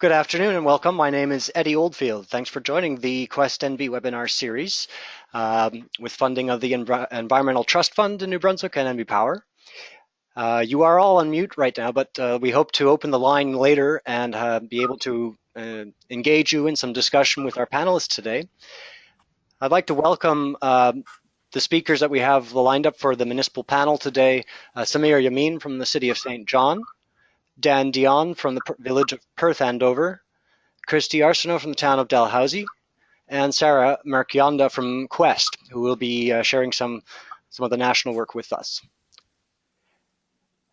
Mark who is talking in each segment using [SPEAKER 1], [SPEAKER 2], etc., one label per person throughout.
[SPEAKER 1] Good afternoon and welcome. My name is Eddie Oldfield. Thanks for joining the Quest NB webinar series with funding of the Environmental Trust Fund in New Brunswick and NB Power. You are all on mute right now, but we hope to open the line later and be able to engage you in some discussion with our panelists today. I'd like to welcome the speakers that we have lined up for the municipal panel today. Samir Yamin from the City of St. John, Dan Dion from the village of Perth Andover, Christy Arsenault from the town of Dalhousie, and Sarah Marchionda from Quest, who will be sharing some of the national work with us.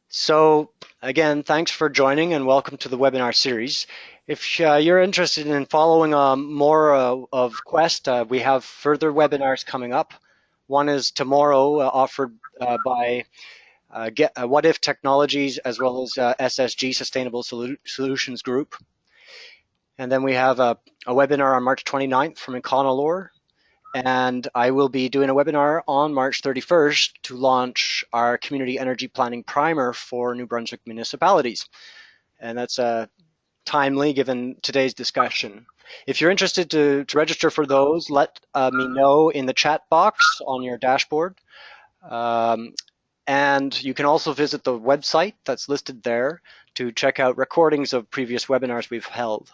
[SPEAKER 1] So again, thanks for joining and welcome to the webinar series. If you're interested in following more of Quest, we have further webinars coming up. One is tomorrow offered by What If Technologies, as well as SSG, Sustainable Solutions Group. And then we have a webinar on March 29th from Econolore. And I will be doing a webinar on March 31st to launch our Community Energy Planning Primer for New Brunswick municipalities. And that's timely given today's discussion. If you're interested to register for those, let me know in the chat box on your dashboard. And you can also visit the website that's listed there to check out recordings of previous webinars we've held.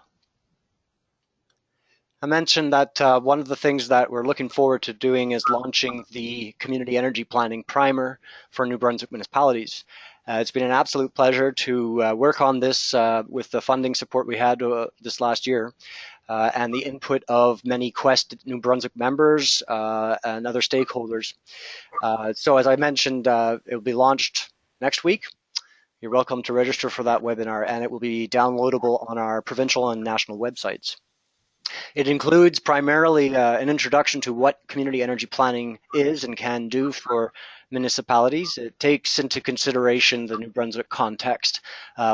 [SPEAKER 1] I mentioned that one of the things that we're looking forward to doing is launching the Community Energy Planning Primer for New Brunswick municipalities. It's been an absolute pleasure to work on this with the funding support we had this last year and the input of many Quest New Brunswick members and other stakeholders. So as I mentioned, it will be launched next week. You're welcome to register for that webinar, and it will be downloadable on our provincial and national websites. It includes primarily an introduction to what community energy planning is and can do for municipalities. It takes into consideration the New Brunswick context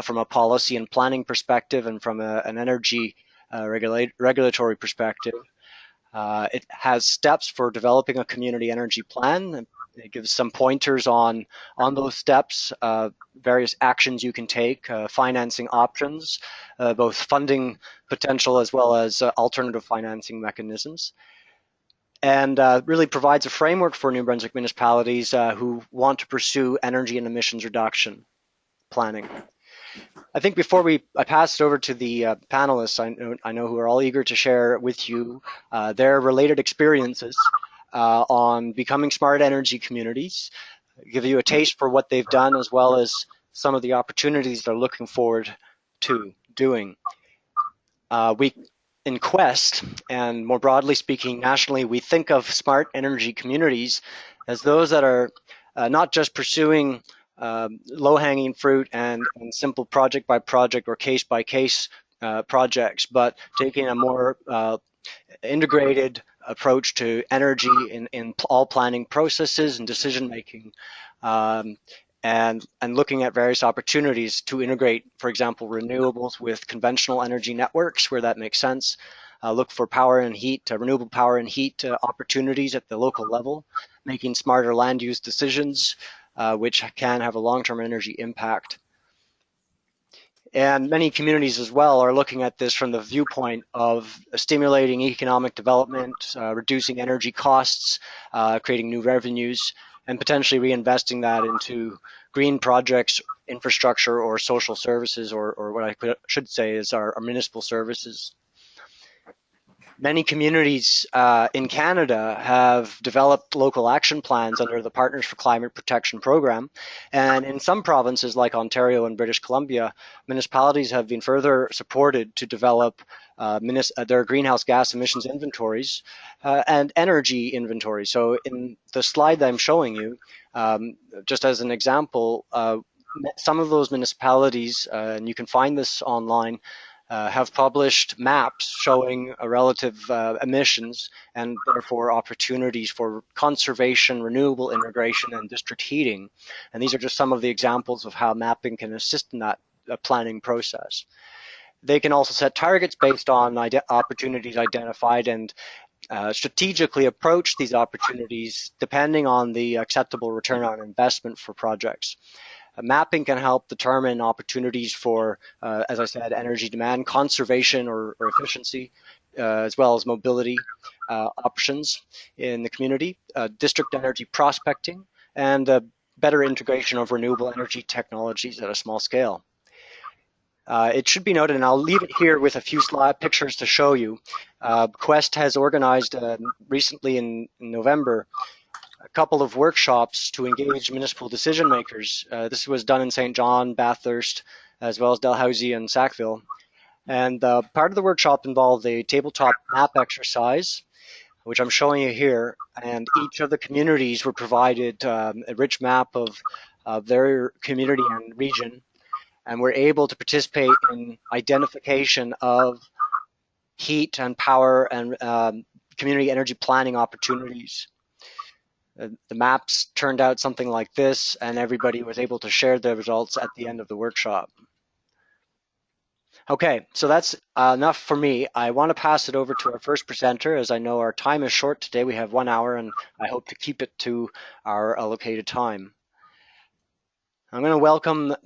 [SPEAKER 1] from a policy and planning perspective and from an energy regulatory perspective. It has steps for developing a community energy plan. It gives some pointers on those steps, various actions you can take, financing options, both funding potential as well as alternative financing mechanisms, and really provides a framework for New Brunswick municipalities who want to pursue energy and emissions reduction planning. I think before I pass it over to the panelists, I know who are all eager to share with you their related experiences on becoming smart energy communities, give you a taste for what they've done, as well as some of the opportunities they're looking forward to doing. In Quest, and more broadly speaking nationally, we think of smart energy communities as those that are not just pursuing low-hanging fruit and simple project-by-project or case-by-case projects, but taking a more integrated approach to energy in all planning processes and decision-making, and looking at various opportunities to integrate, for example, renewables with conventional energy networks where that makes sense. Look for power and heat, renewable power and heat opportunities at the local level, making smarter land use decisions, which can have a long-term energy impact. And many communities as well are looking at this from the viewpoint of stimulating economic development, reducing energy costs, creating new revenues, and potentially reinvesting that into green projects, infrastructure, or social services, or what I should say is our municipal services. Many communities in Canada have developed local action plans under the Partners for Climate Protection program. And in some provinces like Ontario and British Columbia, municipalities have been further supported to develop their greenhouse gas emissions inventories and energy inventory. So in the slide that I'm showing you, just as an example, some of those municipalities, and you can find this online, have published maps showing relative emissions and therefore opportunities for conservation, renewable integration, and district heating. And these are just some of the examples of how mapping can assist in that planning process. They can also set targets based on opportunities identified and strategically approach these opportunities depending on the acceptable return on investment for projects. Mapping can help determine opportunities for, as I said, energy demand, conservation or efficiency, as well as mobility options in the community, district energy prospecting, and better integration of renewable energy technologies at a small scale. It should be noted, and I'll leave it here with a few pictures to show you. Quest has organized recently in November a couple of workshops to engage municipal decision makers. This was done in St. John, Bathurst, as well as Dalhousie and Sackville. And part of the workshop involved a tabletop map exercise, which I'm showing you here. And each of the communities were provided a rich map of their community and region, and were able to participate in identification of heat and power and community energy planning opportunities. The maps turned out something like this, and everybody was able to share their results at the end of the workshop. Okay, so that's enough for me. I want to pass it over to our first presenter, as I know our time is short today. We have 1 hour, and I hope to keep it to our allocated time. I'm going to welcome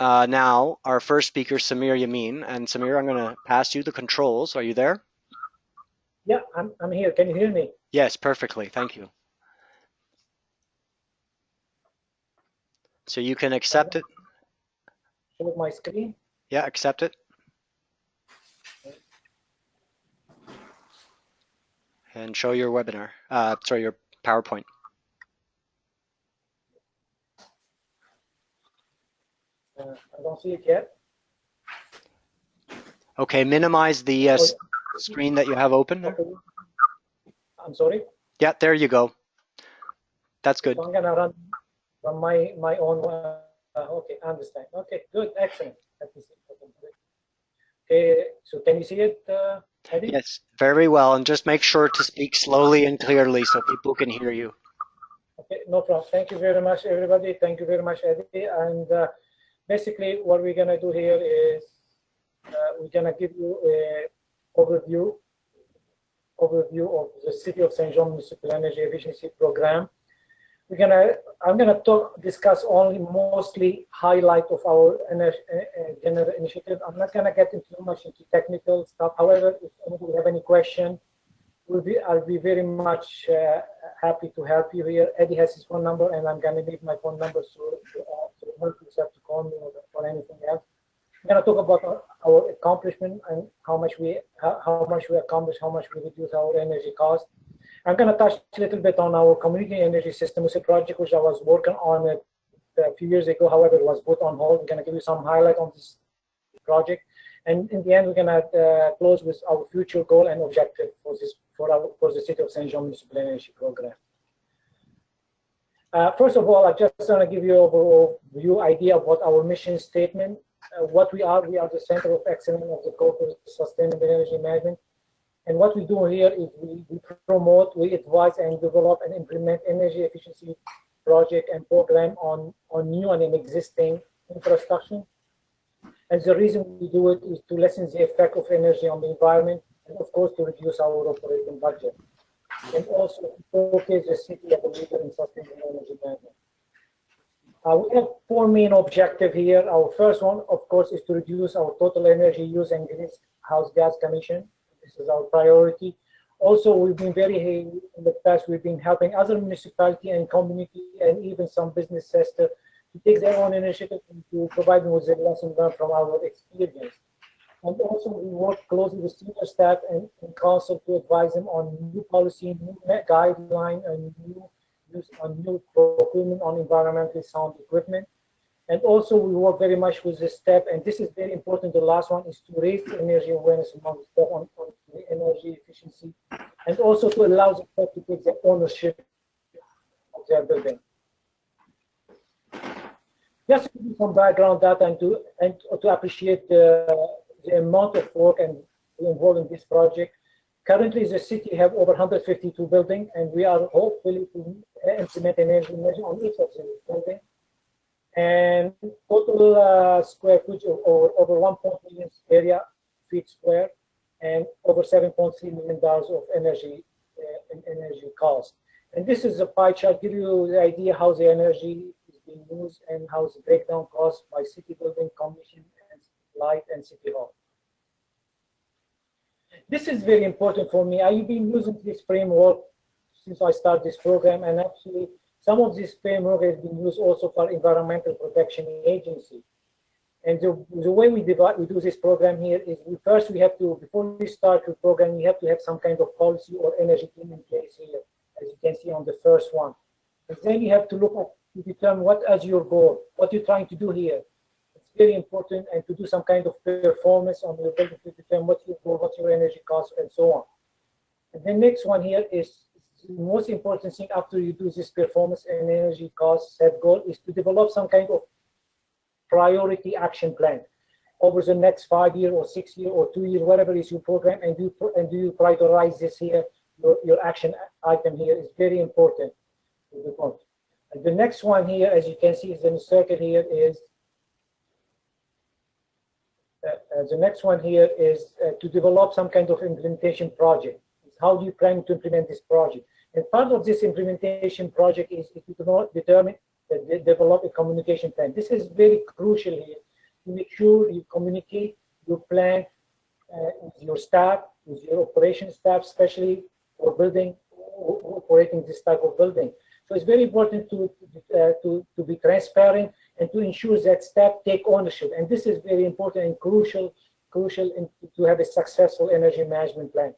[SPEAKER 1] now our first speaker, Samir Yamin. And Samir, I'm going to pass you the controls. Are you there?
[SPEAKER 2] Yeah, I'm here. Can you hear me?
[SPEAKER 1] Yes, perfectly. Thank you. So you can accept it.
[SPEAKER 2] Show my screen.
[SPEAKER 1] Yeah, accept it. And show your webinar, sorry, your PowerPoint.
[SPEAKER 2] I don't see it yet.
[SPEAKER 1] Okay, minimize the screen that you have open there.
[SPEAKER 2] Okay. I'm sorry?
[SPEAKER 1] Yeah, there you go. That's good.
[SPEAKER 2] So I'm going to run from my own. Okay, I understand. Okay, good, excellent. Let me see. Okay, so can you see it, Eddie?
[SPEAKER 1] Yes, very well. And just make sure to speak slowly and clearly so people can hear you.
[SPEAKER 2] Okay, no problem. Thank you very much, everybody. Thank you very much, Eddie. And basically, what we're going to do here is we're going to give you an overview of the City of St. John Municipal Energy Efficiency Program. I'm gonna discuss only mostly highlight of our general initiative. I'm not gonna get into too much into technical stuff. However, if anybody have any question, I'll be very much happy to help you here. Eddie has his phone number, and I'm gonna leave my phone number so you don't have to call me or anything else. I'm gonna talk about our accomplishment and how much we accomplished, how much we reduce our energy cost. I'm going to touch a little bit on our community energy system. It's a project which I was working on it a few years ago. However, it was put on hold. We're going to give you some highlight on this project, and in the end, we're going to close with our future goal and objective for the City of St. John Municipal Energy Program. First of all, I just want to give you an overview idea of what our mission statement. What we are the Center of Excellence of the Corporate Sustainable Energy Management. And what we do here is we promote, we advise and develop and implement energy efficiency project and program on new and existing infrastructure. And the reason we do it is to lessen the effect of energy on the environment, and of course to reduce our operating budget. And also to showcase the city as a leader in sustainable energy management. We have 4 main objectives here. Our first one, of course, is to reduce our total energy use and greenhouse gas emission. This is our priority. Also, we've been in the past, we've been helping other municipality and community and even some business sector to take their own initiative and to provide them with a lesson learned from our experience. And also, we work closely with senior staff and council to advise them on new policy, new guideline, and new procurement on environmentally sound equipment. And also, we work very much with the step, and this is very important. The last one is to raise the energy awareness among the staff on the energy efficiency, and also to allow the staff to take the ownership of their building. Just to give you some background data and to appreciate the amount of work and involved in this project. Currently, the city have over 152 buildings, and we are hopefully to implement energy measure on each of these buildings. And total square footage of over 1.1 million feet square, and over $7.3 million of energy cost. And this is a pie chart, give you the idea how the energy is being used and how it's breakdown cost by city building, commission, and light, and city hall. This is very important for me. I've been using this framework since I started this program, and actually some of this framework has been used also for Environmental Protection Agency. And the way we do this program here is first we have to, before we start the program, we have to have some kind of policy or energy team in place here, as you can see on the first one. And then you have to look at, to determine what is your goal, what you're trying to do here. It's very important, and to do some kind of performance on your building to determine what's your goal, what's your energy cost, and so on. And the next one here is the most important thing after you do this performance and energy cost set goal is to develop some kind of priority action plan over the next 5 year or 6 year or 2 year, whatever is your program, and do you prioritize this here, your action item here is very important. And the next one here, as you can see, is in the circle here is the next one here is to develop some kind of implementation project. How do you plan to implement this project? And part of this implementation project is to determine, develop a communication plan. This is very crucial here to make sure you communicate your plan with your staff, with your operation staff, especially for building, operating this type of building. So it's very important to be transparent and to ensure that staff take ownership. And this is very important and crucial to have a successful energy management plan.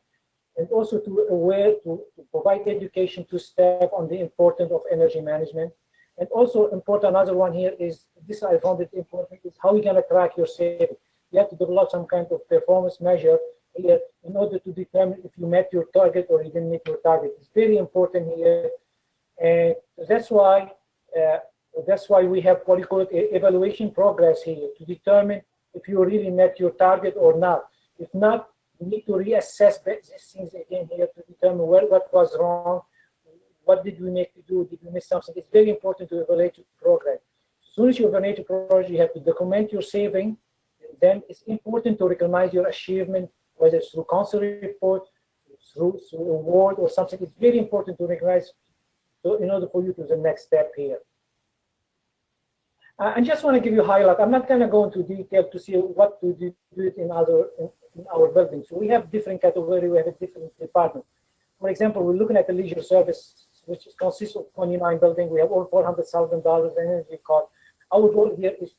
[SPEAKER 2] And also to provide education to staff on the importance of energy management. And also important, another one here is, this I found it important, is how you're gonna track your savings. You have to develop some kind of performance measure here in order to determine if you met your target or you didn't meet your target. It's very important here. And that's why we have what you call it evaluation progress here to determine if you really met your target or not. If not, you need to reassess these things again here to determine what was wrong, what did we make to do, did we miss something. It's very important to evaluate your program. As soon as you evaluate your program, you have to document your saving. Then it's important to recognize your achievement, whether it's through council report, through award or something. It's very important to recognize, so in order for you to the next step here. I just want to give you a highlight. I'm not going to go into detail to see what to do it in our buildings. So we have different categories, we have a different department. For example, we're looking at the leisure service, which consists of 29 buildings. We have over $400,000 in energy cost. Our goal here is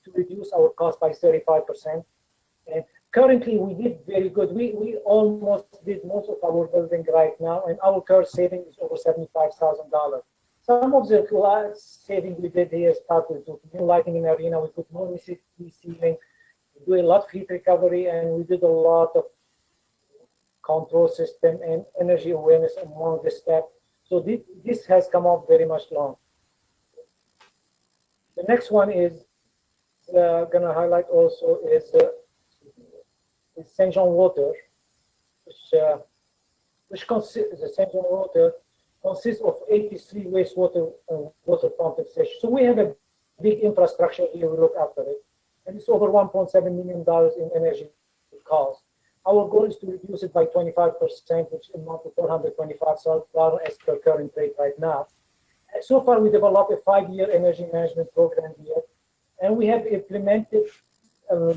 [SPEAKER 2] to reduce our cost by 35%. And currently, we did very good. We almost did most of our building right now, and our current saving is over $75,000. Some of the last saving we did here started with new lighting in the arena. We put more ceiling, we do a lot of heat recovery, and we did a lot of control system and energy awareness among the staff. So this has come up very much long. The next one is going to highlight also is St. John Water, which consists the St. John Water consists of 83 wastewater water pumping stations. So we have a big infrastructure here. We look after it, and it's over $1.7 million in energy cost. Our goal is to reduce it by 25%, which amounts to $425,000 as per current rate right now. So far, we developed a 5-year energy management program here, and we have implemented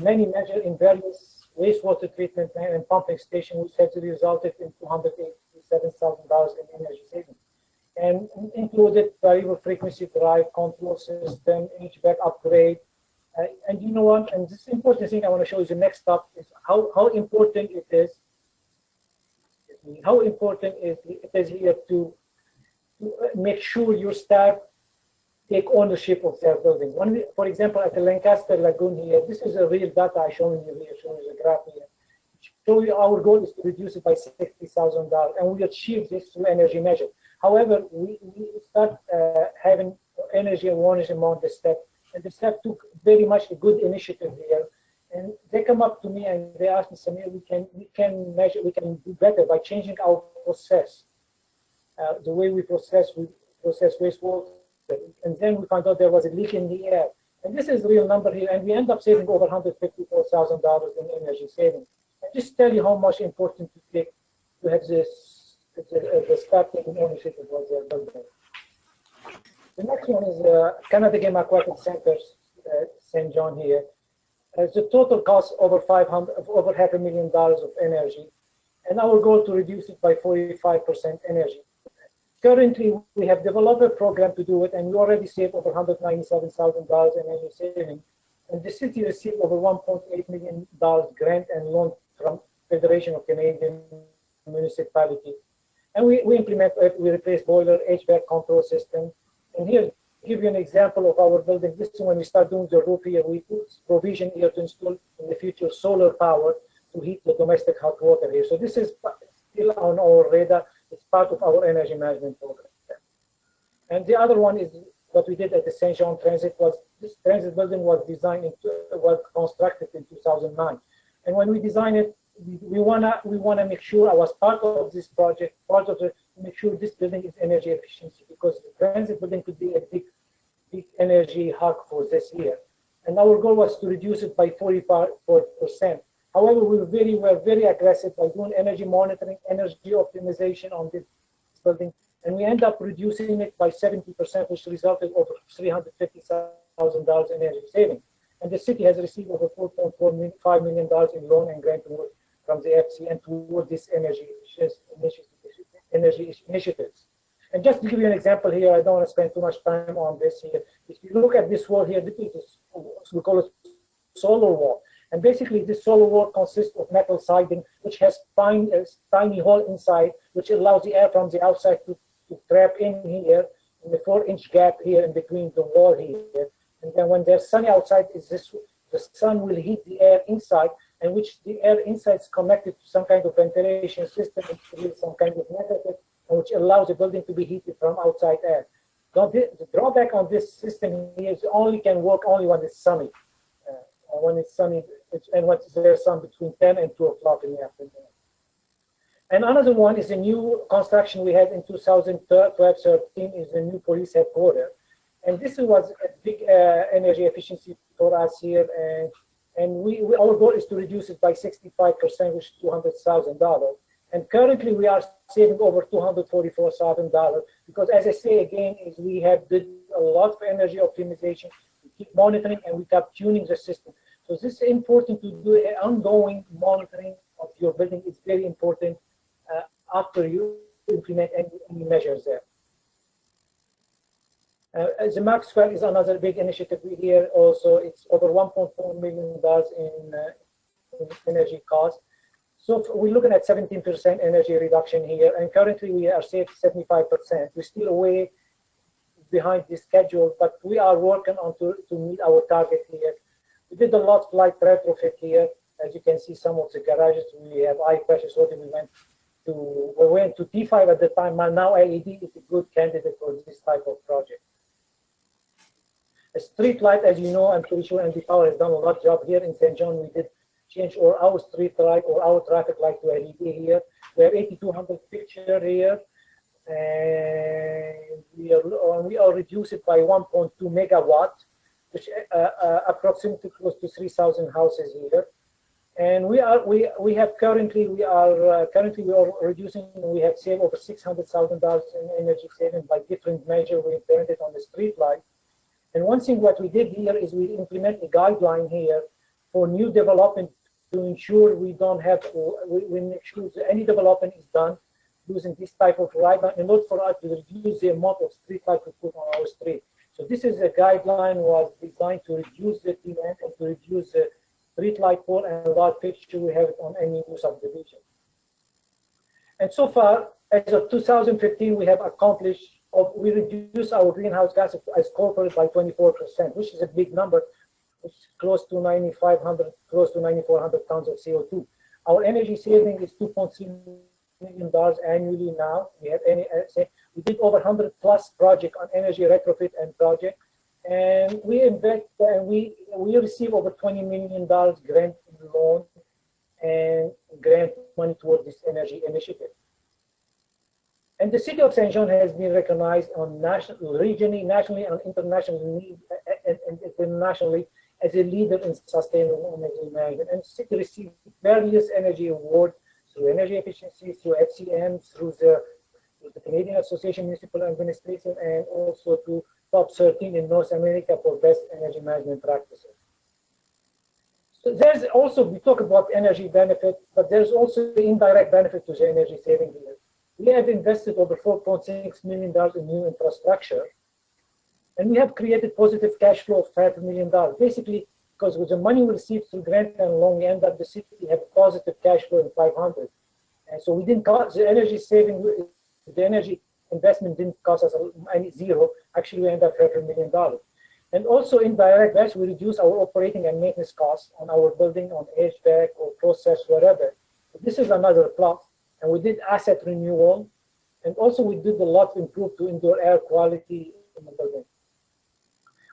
[SPEAKER 2] many measures in various wastewater treatment and pumping stations, which has resulted in $287,000 in energy savings, and included variable frequency drive, control system, HVAC upgrade. And you know what? And this important thing I want to show you the next step is how important it is. How important it is here to make sure your staff take ownership of their building. For example, at the Lancaster Lagoon here, this is a real data I showing you here, showing you the graph here. Show you our goal is to reduce it by $60,000, and we achieve this through energy measure. However, we start having energy awareness among the staff, and the staff took very much a good initiative here. And they come up to me and they ask me, Samir, we can measure, we can do better by changing our process, the way we process wastewater. And then we found out there was a leak in the air. And this is a real number here, and we end up saving over $154,000 in energy savings. I just tell you how much important to have this the staff taking ownership of what they're building. The next one is Canada Game Aquatic Center, St. John here. The total cost over $500,000 of energy, and our goal to reduce it by 45% energy. Currently, we have developed a program to do it, and we already saved over $197,000 in energy saving. And the city received over $1.8 million grant and loan from Federation of Canadian Municipality. And we implement it, we replace boiler, HVAC control system. And here, give you an example of our building. This is when we start doing the roof here, we put provision here to install in the future solar power to heat the domestic hot water here. So this is still on our radar. It's part of our energy management program. And the other one is what we did at the St. John Transit. Was this transit building was constructed in 2009. And when we designed it, we wanna make sure I was part of this project, make sure this building is energy efficiency, because the transit building could be a big energy hog for this year. And our goal was to reduce it by 44%. However, we were very aggressive by doing energy monitoring, energy optimization on this building, and we end up reducing it by 70%, which resulted over $350,000 in energy saving. And the city has received over $4.5 million in loan and grant from the FCN toward this energy initiatives. And just to give you an example here, I don't want to spend too much time on this here. If you look at this wall here, this is we call it solar wall. And basically, this solar wall consists of metal siding, which has tiny hole inside, which allows the air from the outside to trap in here, in the 4-inch gap here in between the wall here. And then when there's sunny outside, the sun will heat the air inside, and which the air inside is connected to some kind of ventilation system, which creates some kind of negative, and which allows the building to be heated from outside air. Now, the drawback on this system here is it can work only when it's sunny. When it's sunny, and when there's sun between 10 and 2 o'clock in the afternoon. And another one is a new construction we had in 2012-13 is the new police headquarters. And this was a big energy efficiency for us here. And our goal is to reduce it by 65%, which is $200,000. And currently we are saving over $244,000 because, as I say again, is we have did a lot of energy optimization. We keep monitoring and we keep tuning the system. So this is important to do an ongoing monitoring of your building. It's very important after you implement any measures there. The Max Square is another big initiative we hear also. It's over $1.4 million in energy cost. So we're looking at 17% energy reduction here, and currently we are saved 75%. We're still way behind the schedule, but we are working on to meet our target here. We did a lot of light retrofit here. As you can see, some of the garages, we have high pressure sorting. We went to T5 at the time, but now LED is a good candidate for this type of project. A street light, as you know, I'm pretty sure NB Power has done a lot of job here in St. John. We did change our street light or our traffic light to LED here. We have 8,200 fixture here, and we are reduced it by 1.2 megawatt, which approximately close to 3,000 houses here. And we are currently reducing. We have saved over $600,000 in energy saving by different measures we implemented on the street light. And one thing what we did here is we implement a guideline here for new development to ensure we don't have, we make sure that any development is done using this type of guideline in order for us to reduce the amount of street light we put on our street. So this is a guideline was designed to reduce the demand and to reduce the street light pole and light fixture we have on any new subdivision. And so far, as of 2015, we have accomplished, we reduced our greenhouse gas as corporate by 24%, which is a big number, which is close to 9,400 tons of CO2. Our energy saving is $2.3 million annually now. We have we did over 100 plus projects on energy retrofit and project, and we invest and we receive over $20 million grant loan and grant money towards this energy initiative. And the city of St. John has been recognized on regionally, nationally, and internationally as a leader in sustainable energy management. And the city received various energy awards through energy efficiency, through FCM, through the Canadian Association of Municipal Administration, and also to top 13 in North America for best energy management practices. So there's also, we talk about energy benefit, but there's also the indirect benefit to the energy saving here. We have invested over $4.6 million in new infrastructure, and we have created positive cash flow of $500,000. Basically, because with the money we received through grant and loan, we end up the city have positive cash flow in 500. And so we didn't cost the energy saving, the energy investment didn't cost us any zero. Actually, we end up $500,000. And also indirect, as we reduce our operating and maintenance costs on our building, on HVAC or process, whatever. This is another plus. And we did asset renewal. And also we did a lot to improve to indoor air quality in the building.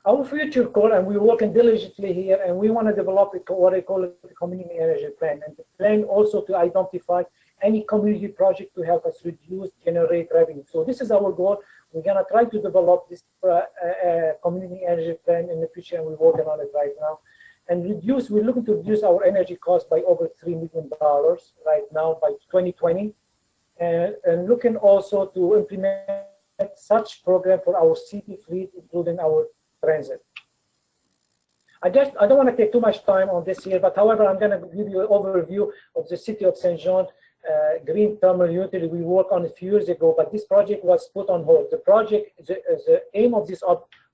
[SPEAKER 2] Our future goal, and we're working diligently here, and we want to develop what I call a community energy plan. And the plan also to identify any community project to help us reduce, generate revenue. So this is our goal. We're going to try to develop this community energy plan in the future, and we're working on it right now. And reduce, we're looking to reduce our energy costs by over $3 million right now by 2020. And looking also to implement such program for our city fleet, including our transit. I don't want to take too much time on this here, but however, I'm going to give you an overview of the city of St. John green thermal utility we worked on a few years ago, but this project was put on hold. The project, the aim of this,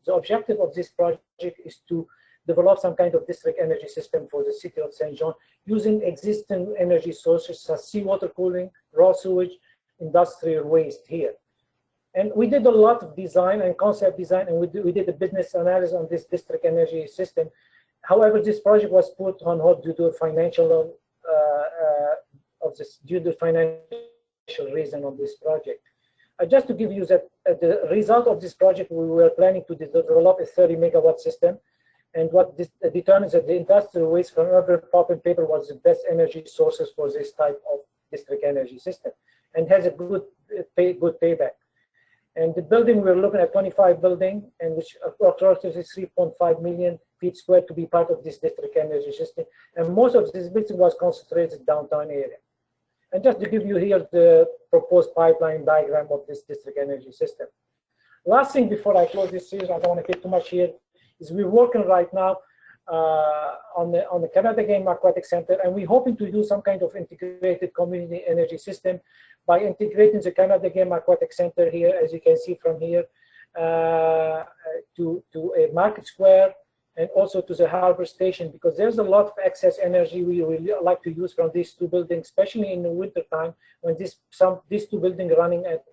[SPEAKER 2] the objective of this project is to develop some kind of district energy system for the city of St. John using existing energy sources such as seawater cooling, raw sewage, industrial waste here. And we did a lot of design and concept design, and we did a business analysis on this district energy system. However, this project was put on hold due to financial financial reason of this project. Just to give you that the result of this project, we were planning to develop a 30 megawatt system, and what this determines that the industrial waste from urban pulp and paper was the best energy sources for this type of district energy system, and has a good payback. And the building, we're looking at 25 building, and which approximately 3.5 million feet square to be part of this district energy system. And most of this building was concentrated downtown area. And just to give you here the proposed pipeline diagram of this district energy system. Last thing before I close this series, I don't want to take too much here, is we're working right now on the Canada Game Aquatic Center, and we're hoping to do some kind of integrated community energy system by integrating the Canada Game Aquatic Center here, as you can see from here, to a market square, and also to the harbor station, because there's a lot of excess energy we really like to use from these two buildings, especially in the winter time when these two buildings running at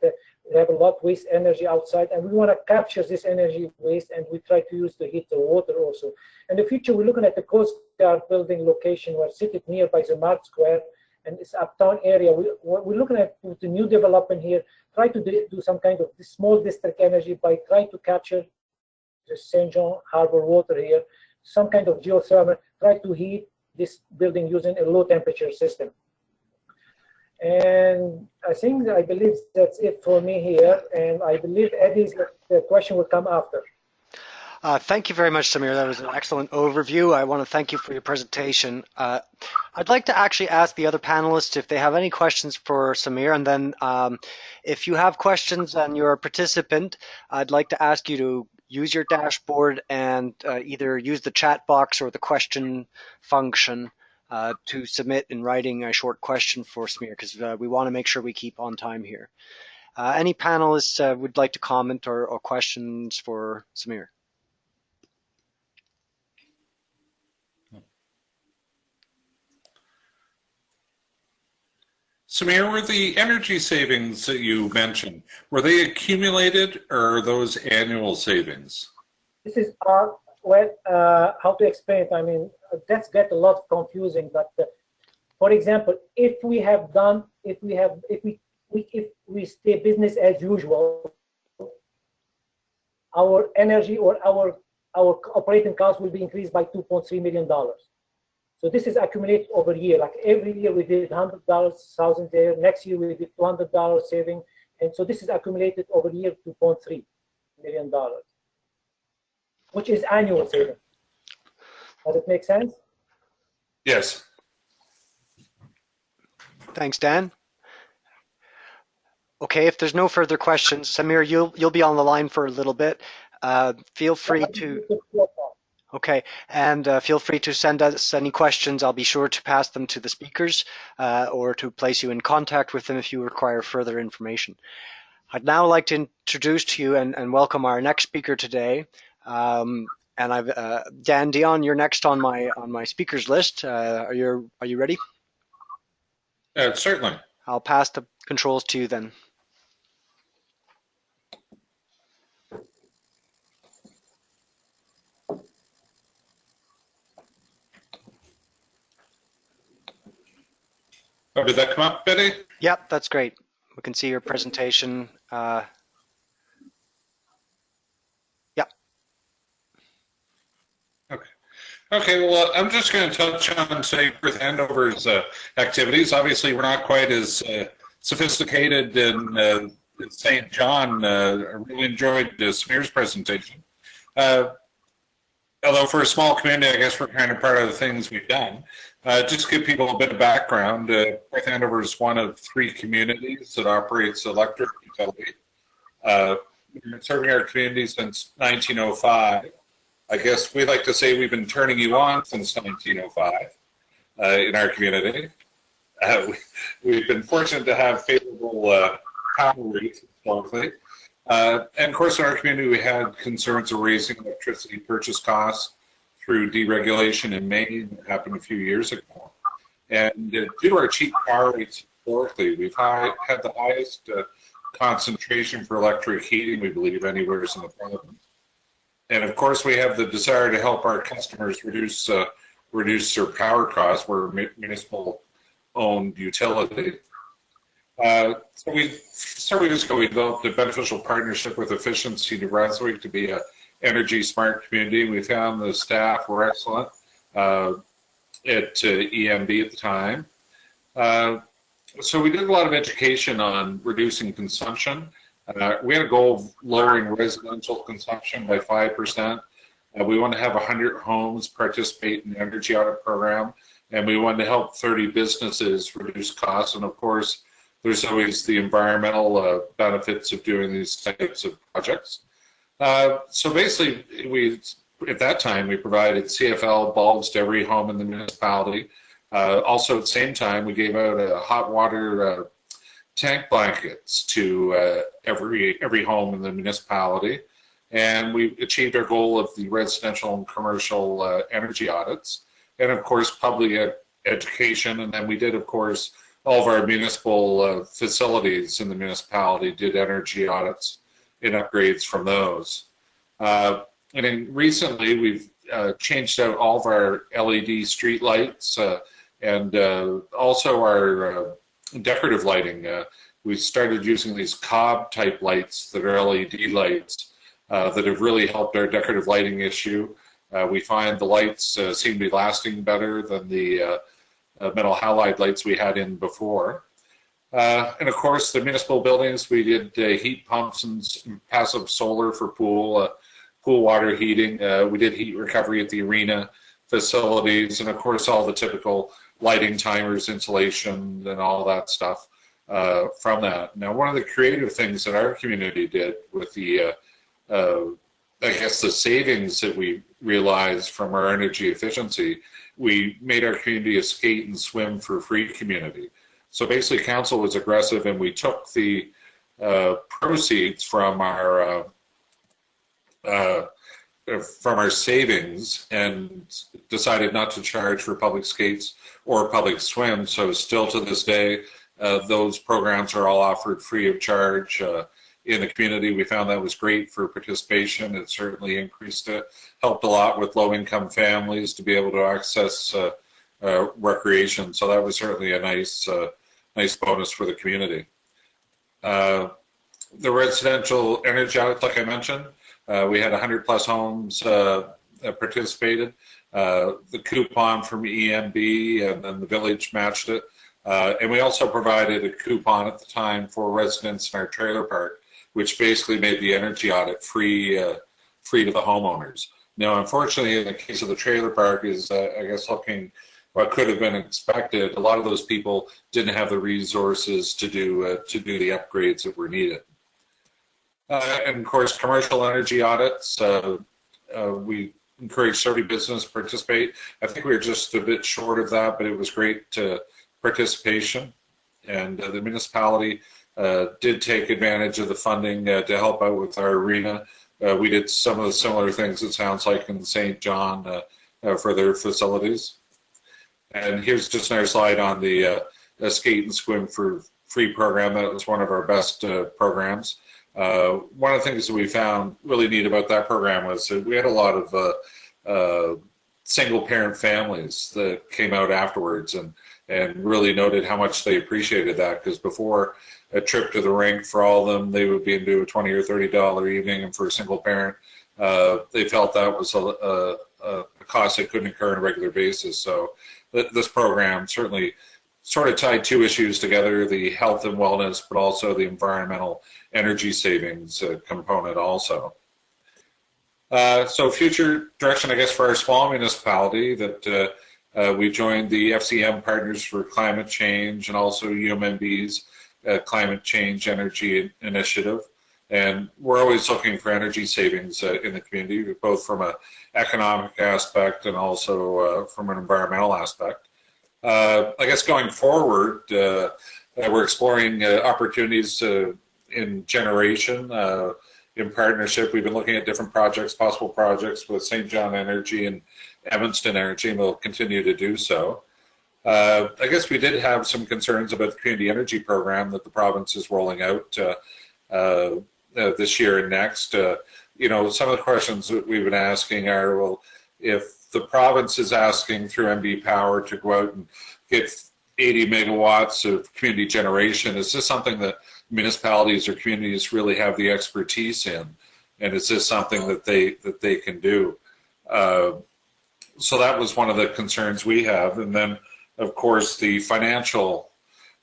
[SPEAKER 2] they have a lot of waste energy outside, and we want to capture this energy waste, and we try to use the heat the water also. In the future, we're looking at the Coast Guard building location, we're seated nearby the Market Square, and it's uptown area. We're looking at the new development here, try to do some kind of small district energy by trying to capture the St. John Harbor water here, some kind of geothermal, try to heat this building using a low temperature system. And I believe that's it for me here. And I believe Eddie's the question will come after.
[SPEAKER 1] Thank you very much, Samir. That was an excellent overview. I want to thank you for your presentation. I'd like to actually ask the other panelists if they have any questions for Samir, and then if you have questions and you're a participant, I'd like to ask you to use your dashboard and either use the chat box or the question function to submit in writing a short question for Samir, because we want to make sure we keep on time here. Any panelists would like to comment or questions for Samir?
[SPEAKER 3] Samir, were the energy savings that you mentioned, were they accumulated or are those annual savings?
[SPEAKER 2] This is how to explain it. I mean, that's get a lot confusing. But for example, if we stay business as usual, our energy or our operating costs will be increased by $2.3 million. So this is accumulated over a year. Like every year we did $100, $1,000 there. Next year we did $200 saving. And so this is accumulated over a year, $2.3 million, which is annual saving. Does it make sense?
[SPEAKER 3] Yes.
[SPEAKER 1] Thanks, Dan. Okay, if there's no further questions, Samir, you'll be on the line for a little bit. Feel free to. Okay, and feel free to send us any questions. I'll be sure to pass them to the speakers or to place you in contact with them if you require further information. I'd now like to introduce to you and welcome our next speaker today. And Dan Dion, you're next on my speakers list. Are you ready?
[SPEAKER 3] Certainly.
[SPEAKER 1] I'll pass the controls to you then.
[SPEAKER 3] Oh, did that come up, Betty?
[SPEAKER 1] Yep, that's great. We can see your presentation. Yep.
[SPEAKER 3] Okay, well, I'm just going to touch on, say, Earth Handover's activities. Obviously, we're not quite as sophisticated in St. John. I really enjoyed Smear's presentation. Although for a small community, I guess we're kind of proud of the things we've done. Just to give people a bit of background, Earth Handover is one of 3 communities that operates electric utility. We've been serving our community since 1905. I guess we like to say we've been turning you on since 1905 in our community. We've been fortunate to have favorable power rates historically. And of course, in our community, we had concerns of raising electricity purchase costs through deregulation in Maine that happened a few years ago. And due to our cheap power rates historically, we've had the highest concentration for electric heating, we believe, anywhere in the province. And of course, we have the desire to help our customers reduce their power costs. We're a municipal-owned utility. So several years ago, we developed a beneficial partnership with Efficiency New Brunswick to be an energy smart community. We found the staff were excellent at EMB at the time. So we did a lot of education on reducing consumption. We had a goal of lowering residential consumption by 5%. We want to have 100 homes participate in the energy audit program, and we wanted to help 30 businesses reduce costs. And of course, there's always the environmental benefits of doing these types of projects. So basically, at that time, we provided CFL bulbs to every home in the municipality. Also, at the same time, we gave out hot water tank blankets to every home in the municipality. And we achieved our goal of the residential and commercial energy audits. And of course, public education. And then we did, of course, all of our municipal facilities in the municipality did energy audits and upgrades from those. And then recently, we've changed out all of our LED street lights and also our decorative lighting. We started using these cob type lights that are LED lights that have really helped our decorative lighting issue. We find the lights seem to be lasting better than the metal halide lights we had in before. And of course, the municipal buildings, we did heat pumps and passive solar for pool water heating. We did heat recovery at the arena facilities, and of course, all the typical lighting, timers, insulation, and all that stuff from that. Now, one of the creative things that our community did with the, I guess, the savings that we realized from our energy efficiency, we made our community a skate and swim for free community. So basically, council was aggressive, and we took the proceeds from our savings and decided not to charge for public skates or public swim. So still to this day, those programs are all offered free of charge in the community. We found that was great for participation. It certainly increased it, helped a lot with low-income families to be able to access recreation. So that was certainly a nice bonus for the community. The residential energy audit, like I mentioned, we had 100 plus homes participated. The coupon from EMB and then the village matched it. And we also provided a coupon at the time for residents in our trailer park, which basically made the energy audit free to the homeowners. Now, unfortunately, in the case of the trailer park is, I guess, looking what could have been expected. A lot of those people didn't have the resources to do the upgrades that were needed. And of course, commercial energy audits. We encourage every business to participate. I think we were just a bit short of that, but it was great participation. And the municipality did take advantage of the funding to help out with our arena. We did some of the similar things, it sounds like, in St. John for their facilities. And here's just another slide on the Skate and Swim for Free program. That was one of our best programs. One of the things that we found really neat about that program was that we had a lot of single-parent families that came out afterwards and really noted how much they appreciated that, because before a trip to the rink for all of them, they would be into a $20 or $30 evening, and for a single parent, they felt that was a cost they couldn't incur on a regular basis. So this program certainly sort of tied two issues together, the health and wellness, but also the environmental energy savings component also. So future direction, I guess, for our small municipality, that we joined the FCM Partners for Climate Change and also UMMB's Climate Change Energy Initiative. And we're always looking for energy savings in the community, both from an economic aspect and also from an environmental aspect. I guess going forward, we're exploring opportunities in generation, in partnership. We've been looking at different projects, possible projects with St. John Energy and Evanston Energy, and we'll continue to do so. I guess we did have some concerns about the community energy program that the province is rolling out this year and next. You know, some of the questions that we've been asking are, well, if the province is asking through MB Power to go out and get 80 megawatts of community generation, is this something that municipalities or communities really have the expertise in? And is this something that they can do? So that was one of the concerns we have. And then, of course, the financial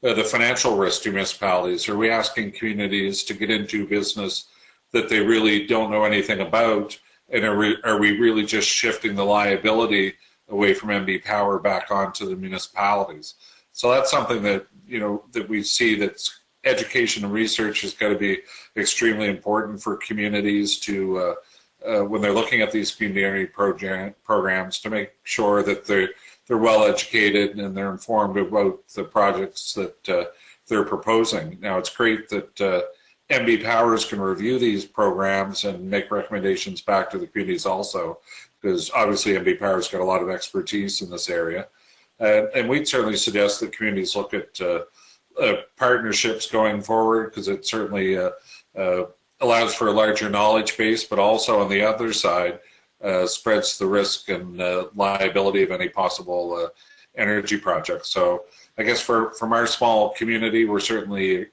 [SPEAKER 3] risk to municipalities. Are we asking communities to get into business that they really don't know anything about? And are we really just shifting the liability away from MB Power back onto the municipalities? So that's something that, you know, that we see that education and research has got to be extremely important for communities to, when they're looking at these community energy programs, to make sure that they're well educated and they're informed about the projects that they're proposing. Now, it's great that MB Powers can review these programs and make recommendations back to the communities also, because obviously MB Powers got a lot of expertise in this area. And we'd certainly suggest that communities look at partnerships going forward, because it certainly allows for a larger knowledge base, but also on the other side, spreads the risk and liability of any possible energy project. So I guess from our small community, we're certainly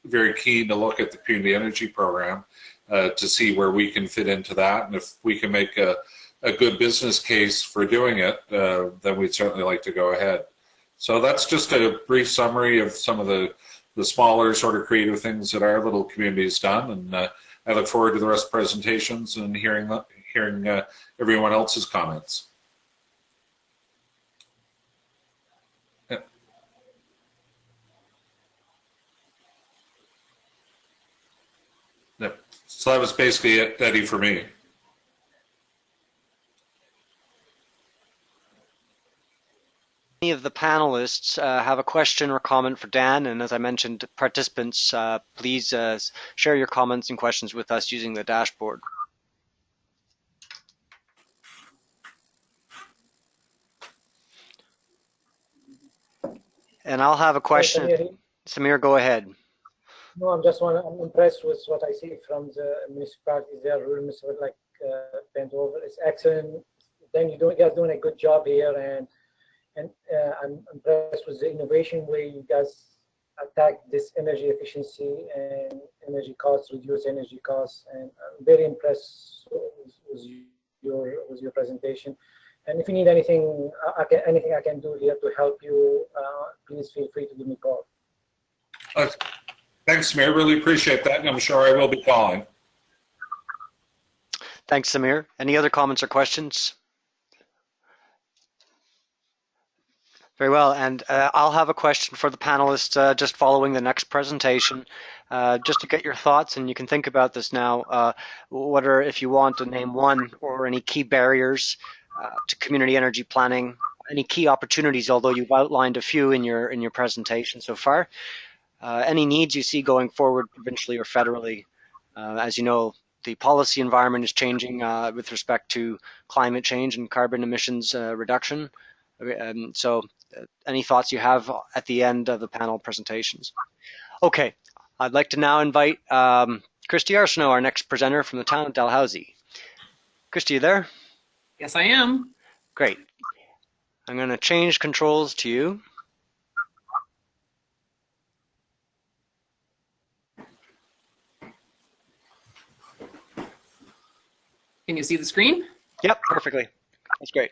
[SPEAKER 3] very keen to look at the community energy program to see where we can fit into that. And if we can make a good business case for doing it, then we'd certainly like to go ahead. So that's just a brief summary of some of the smaller sort of creative things that our little community has done. And I look forward to the rest of the presentations and hearing everyone else's comments. Yeah. Yep. So that was basically it, Eddie, for me.
[SPEAKER 1] Any of the panelists have a question or comment for Dan, and as I mentioned, participants, please share your comments and questions with us using the dashboard. And I'll have a question. Samir, go ahead.
[SPEAKER 2] No, I'm impressed with what I see from the municipalities. They are really municipal, like bent over. It's excellent. Then you guys doing a good job here, and I'm impressed with the innovation way you guys attack this energy efficiency and energy costs, reduce energy costs, and I'm very impressed with your presentation. And if you need anything, anything I can do here to help you, please feel free to give me a call.
[SPEAKER 3] Thanks, Samir. Really appreciate that, and I'm sure I will be calling.
[SPEAKER 1] Thanks, Samir. Any other comments or questions? Very well, and I'll have a question for the panelists just following the next presentation, just to get your thoughts, and you can think about this now. What are, if you want to name one, or any key barriers to community energy planning, any key opportunities, although you've outlined a few in your presentation so far, any needs you see going forward provincially or federally. As you know, the policy environment is changing with respect to climate change and carbon emissions reduction. So any thoughts you have at the end of the panel presentations? Okay, I'd like to now invite Christy Arsenault, our next presenter from the town of Dalhousie. Christy, you there?
[SPEAKER 4] Yes, I am.
[SPEAKER 1] Great. I'm going to change controls to you.
[SPEAKER 4] Can you see the screen?
[SPEAKER 1] Yep, perfectly. That's great.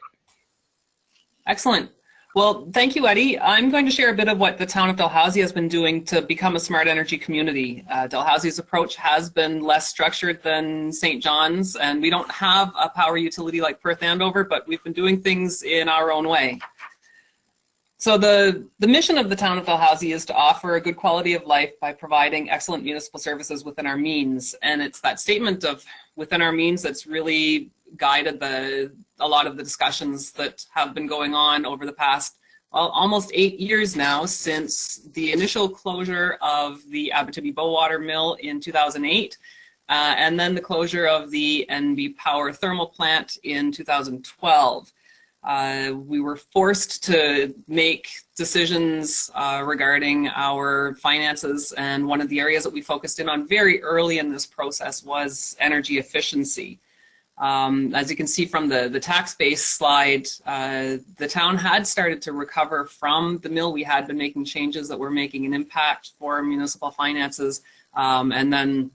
[SPEAKER 4] Excellent. Well, thank you, Eddie. I'm going to share a bit of what the town of Dalhousie has been doing to become a smart energy community. Dalhousie's approach has been less structured than St. John's, and we don't have a power utility like Perth Andover, but we've been doing things in our own way. So the mission of the town of Dalhousie is to offer a good quality of life by providing excellent municipal services within our means. And it's that statement of within our means that's really guided a lot of the discussions that have been going on over the past, well, almost 8 years now since the initial closure of the Abitibi Bowater Mill in 2008, and then the closure of the NB Power thermal plant in 2012. We were forced to make decisions regarding our finances, and one of the areas that we focused in on very early in this process was energy efficiency. As you can see from the tax base slide, the town had started to recover from the mill. We had been making changes that were making an impact for municipal finances, and then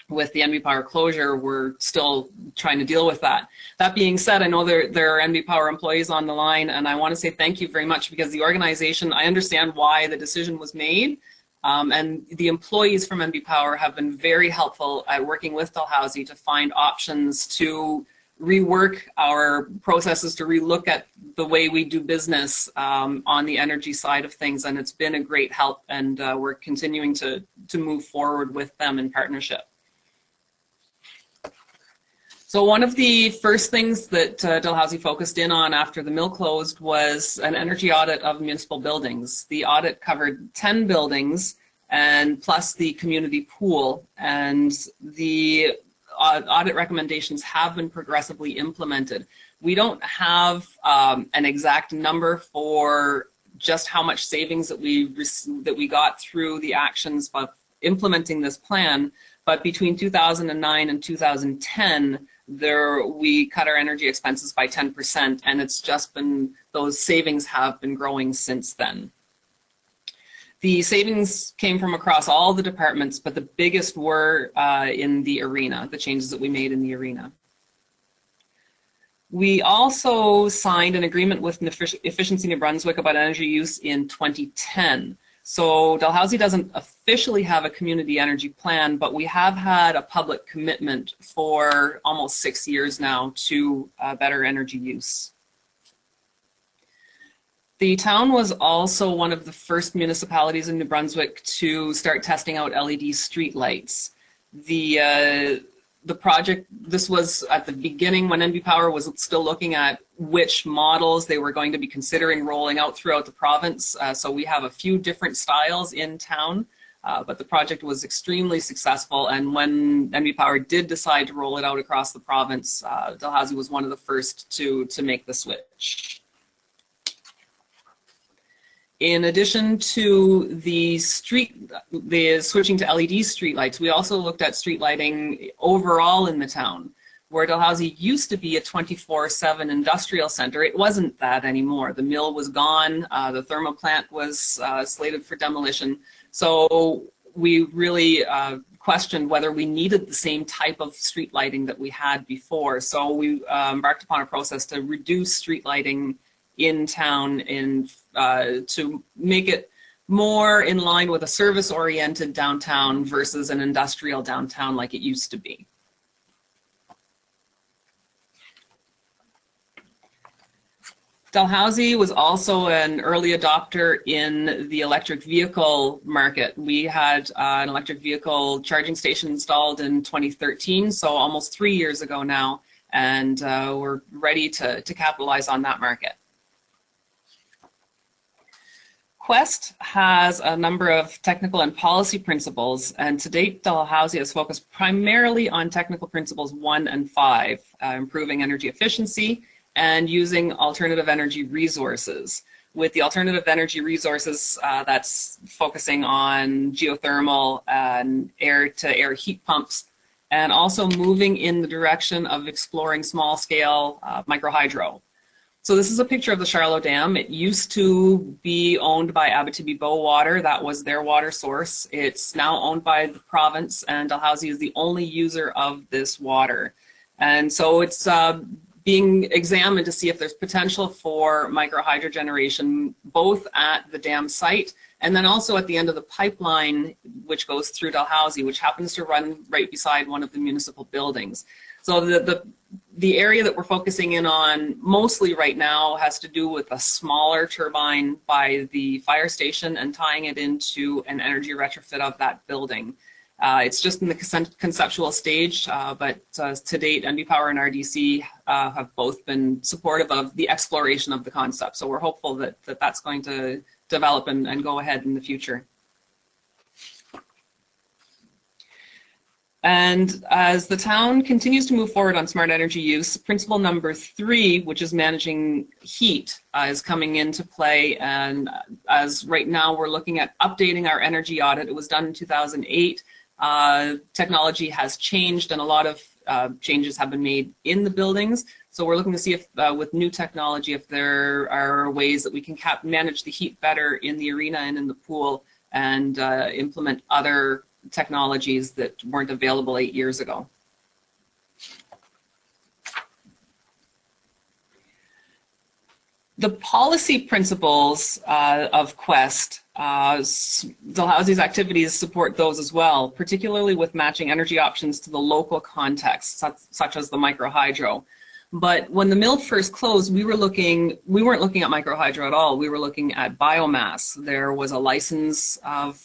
[SPEAKER 4] with the NB Power closure, we're still trying to deal with that. That being said, I know there are NB Power employees on the line, and I want to say thank you very much, because the organization, I understand why the decision was made, and the employees from NB Power have been very helpful at working with Dalhousie to find options to rework our processes, to relook at the way we do business on the energy side of things, and it's been a great help, and we're continuing to move forward with them in partnership. So one of the first things that Dalhousie focused in on after the mill closed was an energy audit of municipal buildings. The audit covered 10 buildings and plus the community pool, and the audit recommendations have been progressively implemented. We don't have an exact number for just how much savings that we got through the actions of implementing this plan, but between 2009 and 2010, we cut our energy expenses by 10%, and it's just been, those savings have been growing since then. The savings came from across all the departments, but the biggest were in the arena, the changes that we made in the arena. We also signed an agreement with Efficiency New Brunswick about energy use in 2010. So Dalhousie doesn't officially have a community energy plan, but we have had a public commitment for almost 6 years now to better energy use. The town was also one of the first municipalities in New Brunswick to start testing out LED streetlights. The project, this was at the beginning when NB Power was still looking at which models they were going to be considering rolling out throughout the province. So we have a few different styles in town, but the project was extremely successful. And when NB Power did decide to roll it out across the province, Dalhousie was one of the first to make the switch. In addition to the switching to LED streetlights, we also looked at street lighting overall in the town. Where Dalhousie used to be a 24/7 industrial center, it wasn't that anymore. The mill was gone, the thermal plant was slated for demolition. So we really questioned whether we needed the same type of street lighting that we had before. So we embarked upon a process to reduce street lighting in town to make it more in line with a service-oriented downtown versus an industrial downtown like it used to be. Dalhousie was also an early adopter in the electric vehicle market. We had an electric vehicle charging station installed in 2013, so almost 3 years ago now, and we're ready to capitalize on that market. Quest has a number of technical and policy principles, and to date, Dalhousie has focused primarily on technical principles 1 and 5, improving energy efficiency and using alternative energy resources. With the alternative energy resources, that's focusing on geothermal and air-to-air heat pumps, and also moving in the direction of exploring small-scale microhydro. So this is a picture of the Charlotte Dam. It used to be owned by Abitibi-Bow Water. That was their water source. It's now owned by the province, and Dalhousie is the only user of this water. And so it's being examined to see if there's potential for microhydro generation, both at the dam site and then also at the end of the pipeline, which goes through Dalhousie, which happens to run right beside one of the municipal buildings. So the area that we're focusing in on mostly right now has to do with a smaller turbine by the fire station and tying it into an energy retrofit of that building. It's just in the conceptual stage, but to date, NB Power and RDC have both been supportive of the exploration of the concept. So we're hopeful that that's going to develop and go ahead in the future. And as the town continues to move forward on smart energy use, principle number 3, which is managing heat, is coming into play. And as right now we're looking at updating our energy audit. It was done in 2008. Technology has changed and a lot of changes have been made in the buildings. So we're looking to see if with new technology, if there are ways that we can manage the heat better in the arena and in the pool and implement other technologies that weren't available 8 years ago. The policy principles of Quest, Dalhousie's activities support those as well, particularly with matching energy options to the local context, such as the microhydro. But when the mill first closed, we weren't looking at microhydro at all. We were looking at biomass. There was a license of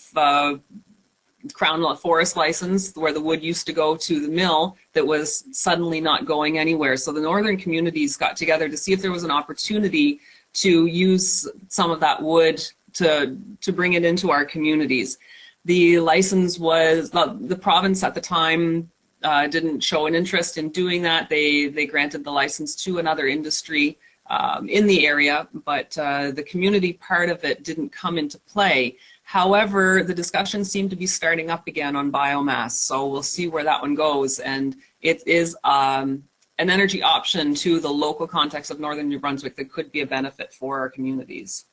[SPEAKER 4] Crown Forest license where the wood used to go to the mill that was suddenly not going anywhere. So the northern communities got together to see if there was an opportunity to use some of that wood to bring it into our communities. The license was, the province at the time didn't show an interest in doing that. They granted the license to another industry in the area, but the community part of it didn't come into play. However, the discussion seemed to be starting up again on biomass, so we'll see where that one goes. And it is an energy option to the local context of northern New Brunswick that could be a benefit for our communities.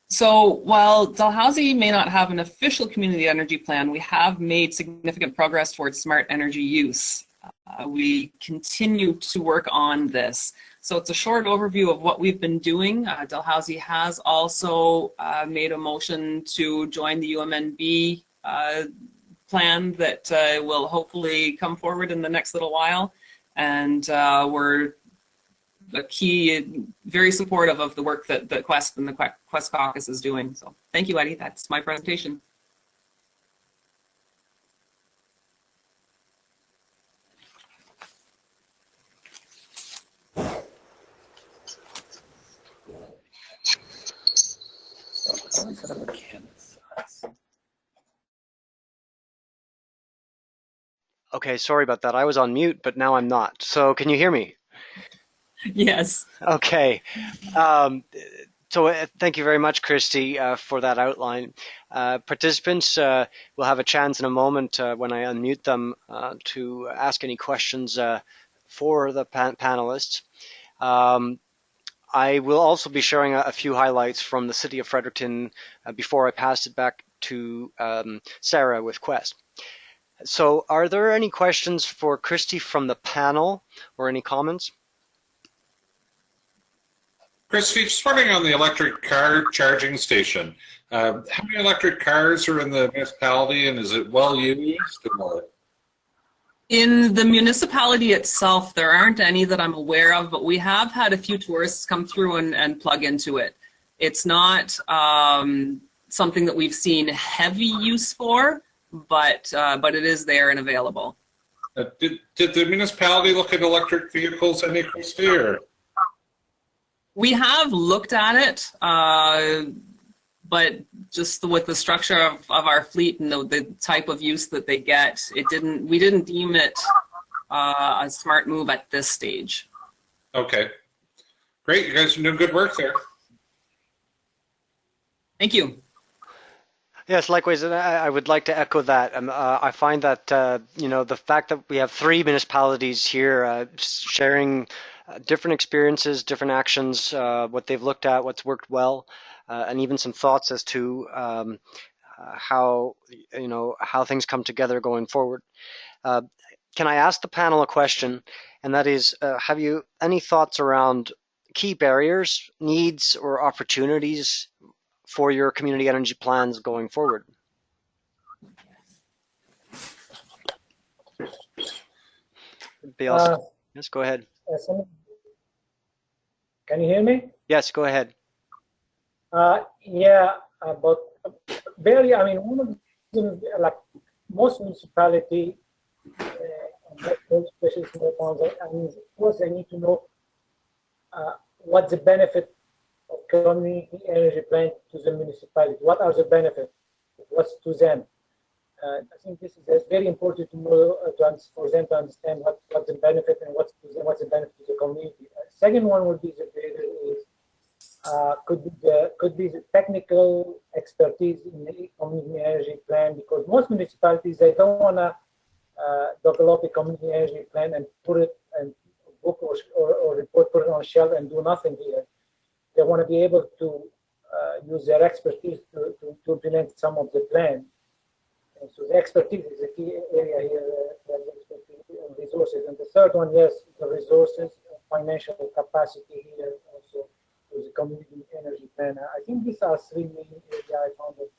[SPEAKER 4] So while Dalhousie may not have an official community energy plan, we have made significant progress towards smart energy use. We continue to work on this. So it's a short overview of what we've been doing. Dalhousie has also made a motion to join the UMNB plan that will hopefully come forward in the next little while. And we're very supportive of the work that the Quest and the Quest Caucus is doing. So thank you, Eddie. That's my presentation.
[SPEAKER 1] Okay, sorry about that. I was on mute, but now I'm not. So can you hear me?
[SPEAKER 4] Yes.
[SPEAKER 1] Okay. So thank you very much, Christy, for that outline. Participants will have a chance in a moment when I unmute them to ask any questions for the panelists. I will also be sharing a few highlights from the City of Fredericton before I pass it back to Sarah with Quest. So are there any questions for Christy from the panel or any comments?
[SPEAKER 3] Christy, just wondering on the electric car charging station, how many electric cars are in the municipality and is it well used? Or?
[SPEAKER 4] In the municipality itself, there aren't any that I'm aware of, but we have had a few tourists come through and plug into it. It's not something that we've seen heavy use for, but it is there and available.
[SPEAKER 3] Did the municipality look at electric vehicles any closer?
[SPEAKER 4] We have looked at it, but just with the structure of our fleet and the type of use that they get, we didn't deem it a smart move at this stage.
[SPEAKER 3] Okay. Great, you guys are doing good work there.
[SPEAKER 4] Thank you.
[SPEAKER 1] Yes, likewise, and I would like to echo that. I find that you know, the fact that we have 3 municipalities here sharing different experiences, different actions, what they've looked at, what's worked well, and even some thoughts as to how, you know, how things come together going forward. Can I ask the panel a question? And that is, have you any thoughts around key barriers, needs, or opportunities for your community energy plans going forward? Yes, go ahead.
[SPEAKER 2] Can you hear me?
[SPEAKER 1] Yes, go ahead.
[SPEAKER 2] Yeah, but barely. I mean, one of them, like most municipality, especially small towns, I mean, of course, they need to know what's the benefit of community energy plan to the municipality. What are the benefits? What's to them? I think this is very important to know for them to understand what's the benefit and what's the benefit to the community. Second one would be could be the technical expertise in the community energy plan, because most municipalities, they don't want to develop a community energy plan and put it and book or report, put it on a shelf and do nothing here. They want to be able to use their expertise to implement some of the plan. And so the expertise is a key area here, resources. And the third one, yes, the resources, financial capacity here also with the community energy plan. I think these are 3 main areas I found that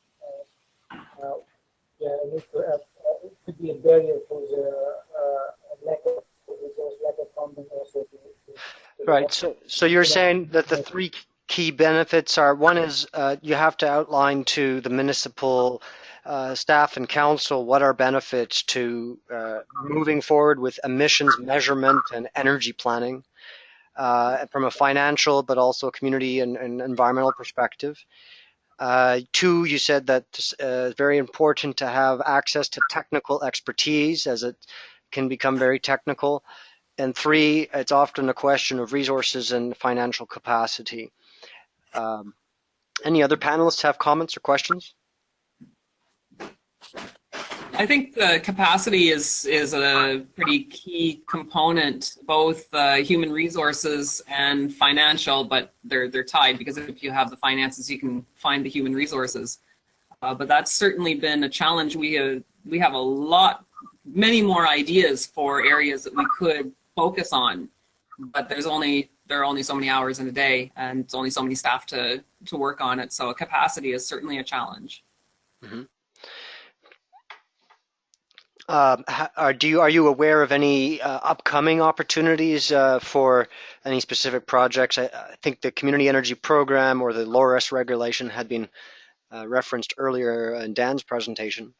[SPEAKER 2] it could be a barrier for the lack of resource, lack of funding also.
[SPEAKER 1] Right. So you're saying that the 3 key benefits are, one is you have to outline to the municipal staff and council what are benefits to moving forward with emissions measurement and energy planning from a financial but also community and environmental perspective. 2, you said that it's very important to have access to technical expertise, as it can become very technical. And 3, it's often a question of resources and financial capacity. Any other panelists have comments or questions?
[SPEAKER 4] I think the capacity is a pretty key component, both human resources and financial, but they're tied, because if you have the finances, you can find the human resources. But that's certainly been a challenge. We have many more ideas for areas that we could focus on, but there are only so many hours in a day, and it's only so many staff to work on it. So capacity is certainly a challenge.
[SPEAKER 1] Mm-hmm. Are you aware of any upcoming opportunities for any specific projects? I think the community energy program or the low-risk regulation had been referenced earlier in Dan's presentation.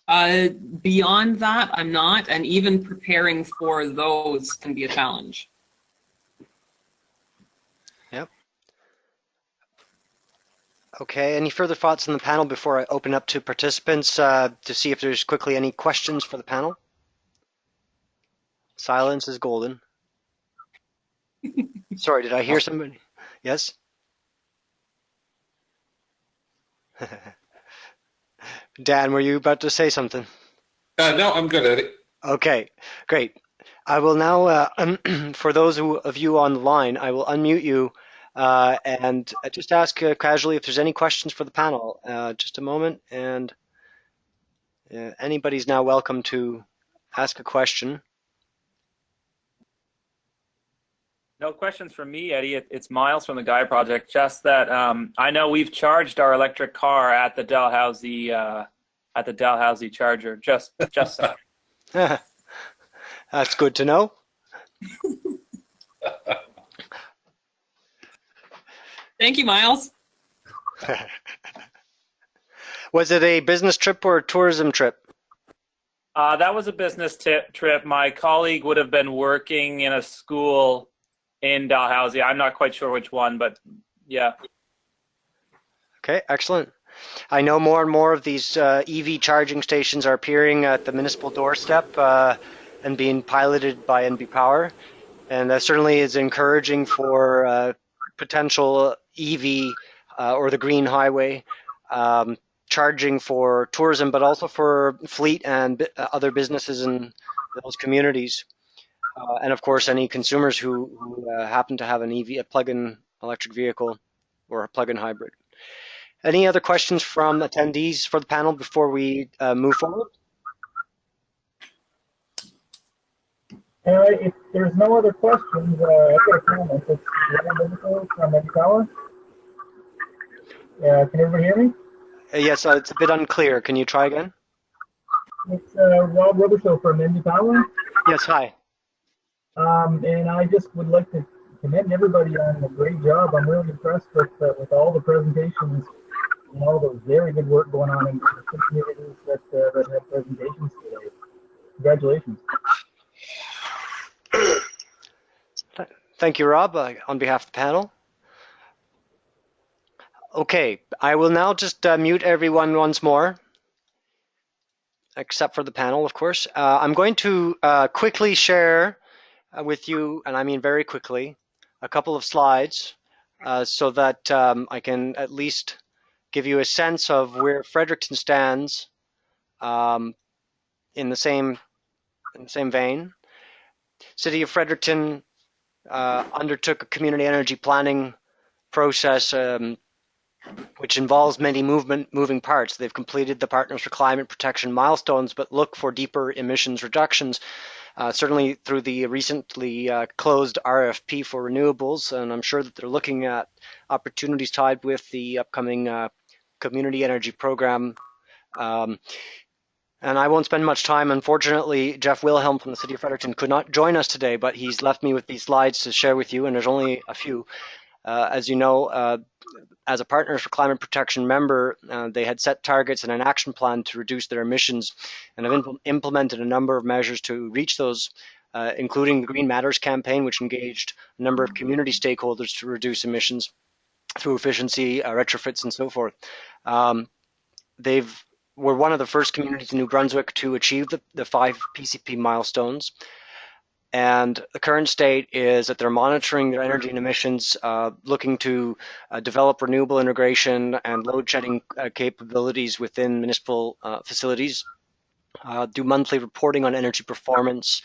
[SPEAKER 4] Beyond that, I'm not, and even preparing for those can be a challenge.
[SPEAKER 1] Yep. Okay, any further thoughts on the panel before I open up to participants to see if there's quickly any questions for the panel? Silence is golden. Sorry, did I hear somebody? Yes? Dan, were you about to say something?
[SPEAKER 3] No, I'm good at it.
[SPEAKER 1] Okay, great. I will now, for those of you on the line, I will unmute you and just ask casually if there's any questions for the panel. Just a moment, and anybody's now welcome to ask a question.
[SPEAKER 5] No questions from me, Eddie. It's Miles from the Gaia Project. Just that I know we've charged our electric car at the Dalhousie charger. Just so.
[SPEAKER 1] That's good to know.
[SPEAKER 4] Thank you, Miles.
[SPEAKER 1] Was it a business trip or a tourism trip?
[SPEAKER 5] That was a business trip. My colleague would have been working in a school in Dalhousie. I'm not quite sure which one, but yeah.
[SPEAKER 1] Okay, excellent. I know more and more of these EV charging stations are appearing at the municipal doorstep and being piloted by NB Power. And that certainly is encouraging for potential EV or the green highway charging for tourism, but also for fleet and other businesses in those communities. And of course, any consumers who happen to have an EV, a plug-in electric vehicle or a plug-in hybrid. Any other questions from attendees for the panel before we move forward?
[SPEAKER 6] If there's no other questions, I've got a comment. It's Municipal from Municipal. Can everybody hear me?
[SPEAKER 1] Yes, it's a bit unclear. Can you try again?
[SPEAKER 6] It's Rob Robershow from Municipal.
[SPEAKER 1] Yes, hi.
[SPEAKER 6] And I just would like to commend everybody on a great job. I'm really impressed with all the presentations and all the very good work going on in the communities that have presentations today. Congratulations.
[SPEAKER 1] Thank you, Rob, on behalf of the panel. Okay, I will now just mute everyone once more, except for the panel, of course. I'm going to quickly share with you, and I mean very quickly, a couple of slides so that I can at least give you a sense of where Fredericton stands in the same vein. City of Fredericton undertook a community energy planning process which involves many moving parts. They've completed the Partners for Climate Protection milestones, but look for deeper emissions reductions, certainly through the recently closed RFP for renewables, and I'm sure that they're looking at opportunities tied with the upcoming community energy program. And I won't spend much time. Unfortunately, Jeff Wilhelm from the City of Fredericton could not join us today, but he's left me with these slides to share with you, and there's only a few. As you know, as a Partners for Climate Protection member, they had set targets and an action plan to reduce their emissions and have implemented a number of measures to reach those, including the Green Matters campaign, which engaged a number of community stakeholders to reduce emissions through efficiency, retrofits, and so forth. We're one of the first communities in New Brunswick to achieve the 5 PCP milestones. And the current state is that they're monitoring their energy and emissions, looking to develop renewable integration and load shedding capabilities within municipal facilities, do monthly reporting on energy performance,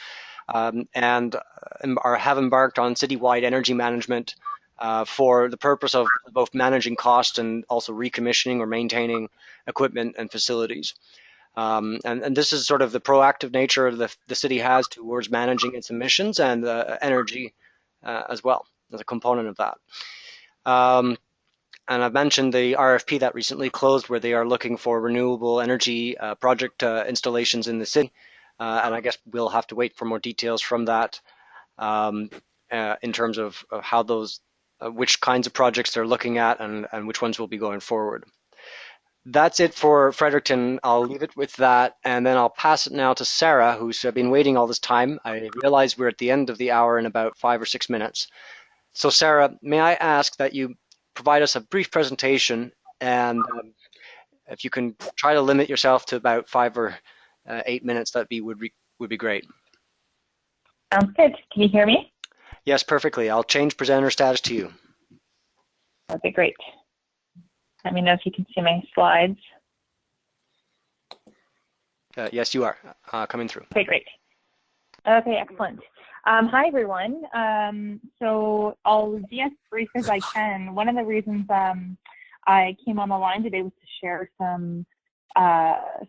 [SPEAKER 1] and have embarked on citywide energy management for the purpose of both managing costs and also recommissioning or maintaining equipment and facilities. And this is sort of the proactive nature the city has towards managing its emissions and energy as well as a component of that. And I've mentioned the RFP that recently closed where they are looking for renewable energy project installations in the city. And I guess we'll have to wait for more details from that in terms of how those, which kinds of projects they're looking at and which ones will be going forward. That's it for Fredericton. I'll leave it with that, and then I'll pass it now to Sarah, who's been waiting all this time. I realize we're at the end of the hour in about 5 or 6 minutes. So Sarah, may I ask that you provide us a brief presentation, and if you can try to limit yourself to about 5 or 8 minutes, that would be great.
[SPEAKER 7] Sounds good. Can you hear me?
[SPEAKER 1] Yes, perfectly. I'll change presenter status to you.
[SPEAKER 7] That'd be great. Let me know if you can see my slides.
[SPEAKER 1] Yes, you are coming through.
[SPEAKER 7] Okay, great. Okay, excellent. Hi, everyone. So I'll be as brief as I can. One of the reasons I came on the line today was to share some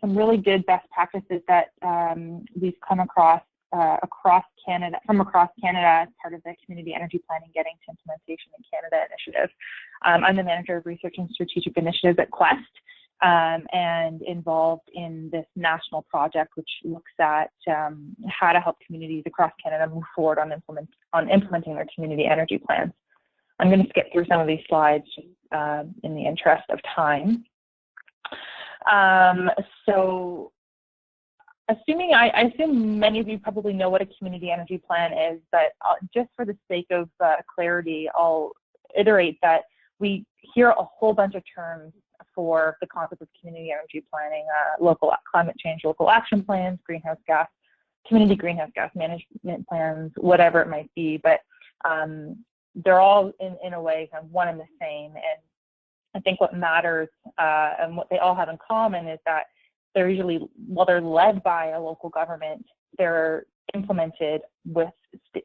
[SPEAKER 7] really good best practices that we've come across across Canada as part of the Community Energy Planning Getting to Implementation in Canada initiative. I'm the Manager of Research and Strategic Initiatives at Quest, and involved in this national project, which looks at how to help communities across Canada move forward on implementing their community energy plans. I'm going to skip through some of these slides just, in the interest of time. So I assume many of you probably know what a community energy plan is, but just for the sake of clarity, I'll iterate that we hear a whole bunch of terms for the concept of community energy planning, local climate change, local action plans, community greenhouse gas management plans, whatever it might be, but they're all in a way kind of one and the same. And I think what matters and what they all have in common is that they're usually, while they're led by a local government, they're implemented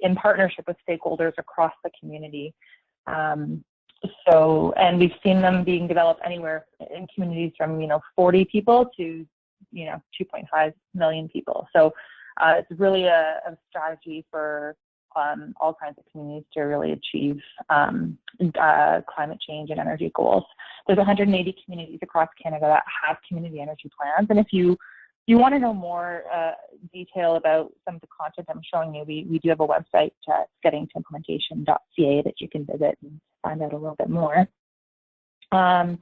[SPEAKER 7] in partnership with stakeholders across the community. And we've seen them being developed anywhere in communities from 40 people to 2.5 million people. So it's really a strategy for all kinds of communities to really achieve climate change and energy goals. There's 180 communities across Canada that have community energy plans, and if you want to know more detail about some of the content I'm showing you, we do have a website, gettingtoimplementation.ca, that you can visit and find out a little bit more. And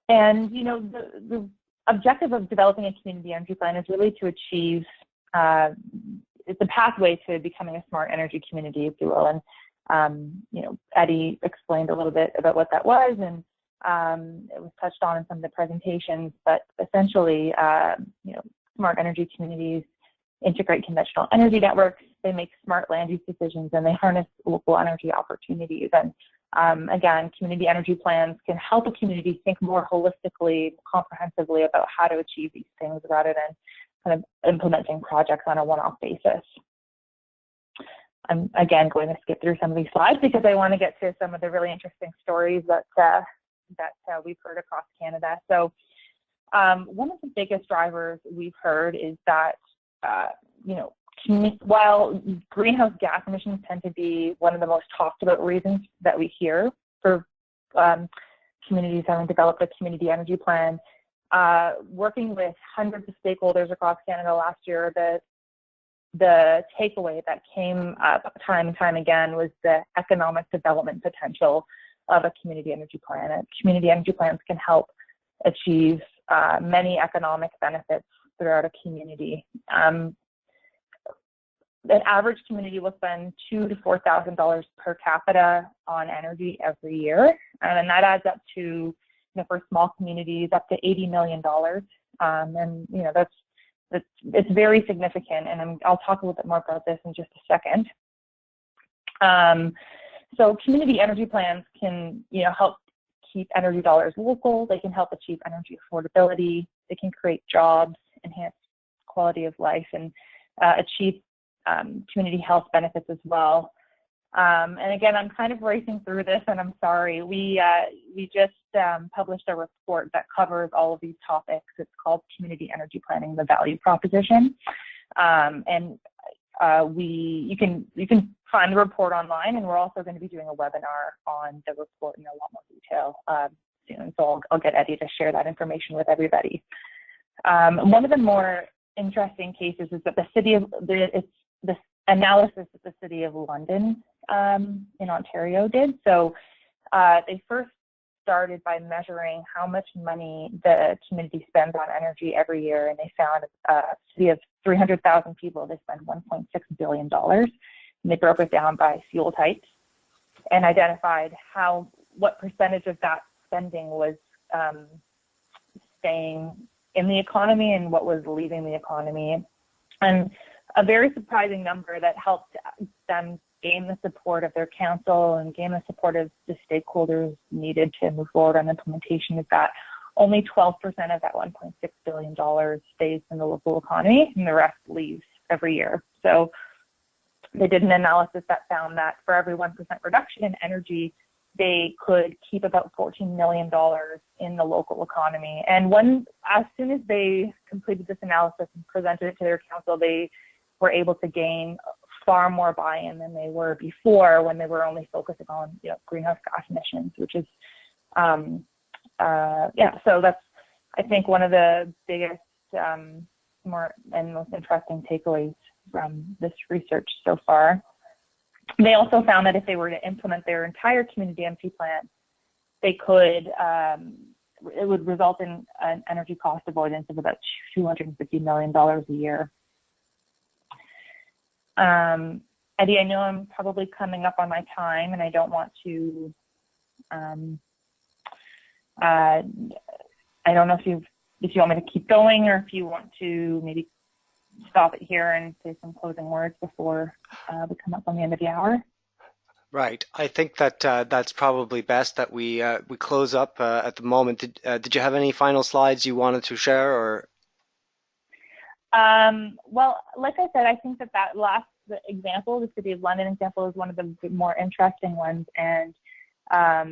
[SPEAKER 7] the objective of developing a community energy plan is really to achieve it's a pathway to becoming a smart energy community, if you will. And Eddie explained a little bit about what that was, and it was touched on in some of the presentations. But essentially, smart energy communities integrate conventional energy networks. They make smart land use decisions, and they harness local energy opportunities. And again, community energy plans can help a community think more holistically, comprehensively about how to achieve these things, rather than kind of implementing projects on a one-off basis. I'm again going to skip through some of these slides because I want to get to some of the really interesting stories that we've heard across Canada. So one of the biggest drivers we've heard is that while greenhouse gas emissions tend to be one of the most talked about reasons that we hear for communities having developed a community energy plan, working with hundreds of stakeholders across Canada last year, the takeaway that came up time and time again was the economic development potential of a community energy plan. And community energy plans can help achieve many economic benefits throughout a community. An average community will spend $2,000 to $4,000 per capita on energy every year, and that adds up to, for small communities, up to $80 million. And it's very significant, and I'll talk a little bit more about this in just a second. So community energy plans can help keep energy dollars local. They can help achieve energy affordability. They can create jobs, enhance quality of life, and achieve community health benefits as well. And again, I'm kind of racing through this, and I'm sorry. We just published a report that covers all of these topics. It's called Community Energy Planning: The Value Proposition, and you can find the report online. And we're also going to be doing a webinar on the report in a lot more detail soon. So I'll get Eddie to share that information with everybody. One of the more interesting cases is that this analysis that the City of London in Ontario did. So they first started by measuring how much money the community spends on energy every year, and they found a city of 300,000 people, they spend $1.6 billion. And they broke it down by fuel types and identified what percentage of that spending was staying in the economy and what was leaving the economy. And a very surprising number that helped them gain the support of their council and gain the support of the stakeholders needed to move forward on implementation is that only 12% of that $1.6 billion stays in the local economy, and the rest leaves every year. So they did an analysis that found that for every 1% reduction in energy, they could keep about $14 million in the local economy. And as soon as they completed this analysis and presented it to their council, they were able to gain far more buy-in than they were before, when they were only focusing on greenhouse gas emissions, which is so that's, I think one of the biggest, more and most interesting takeaways from this research so far, they also found that if they were to implement their entire community energy plan, they could, it would result in an energy cost avoidance of about $250 million a year. Eddie, I know I'm probably coming up on my time, and I don't want to, I don't know if you want me to keep going, or if you want to maybe stop it here and say some closing words before we come up on the end of the hour.
[SPEAKER 1] Right. I think that that's probably best that we close up at the moment. Did you have any final slides you wanted to share, or?
[SPEAKER 7] Well, like I said, I think that last example, the City of London example, is one of the more interesting ones, and I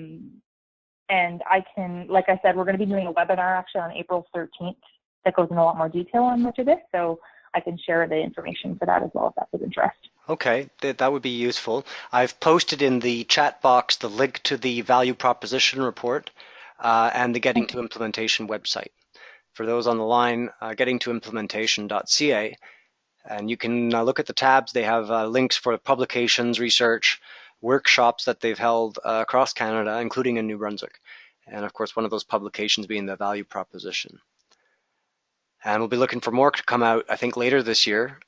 [SPEAKER 7] can, like I said, we're going to be doing a webinar actually on April 13th that goes in a lot more detail on much of this, so I can share the information for that as well if that's of interest.
[SPEAKER 1] Okay, that would be useful. I've posted in the chat box the link to the value proposition report and the Getting to Implementation website. For those on the line, gettingtoimplementation.ca, and you can look at the tabs. They have links for publications, research, workshops that they've held across Canada, including in New Brunswick. And of course, one of those publications being the value proposition. And we'll be looking for more to come out, I think, later this year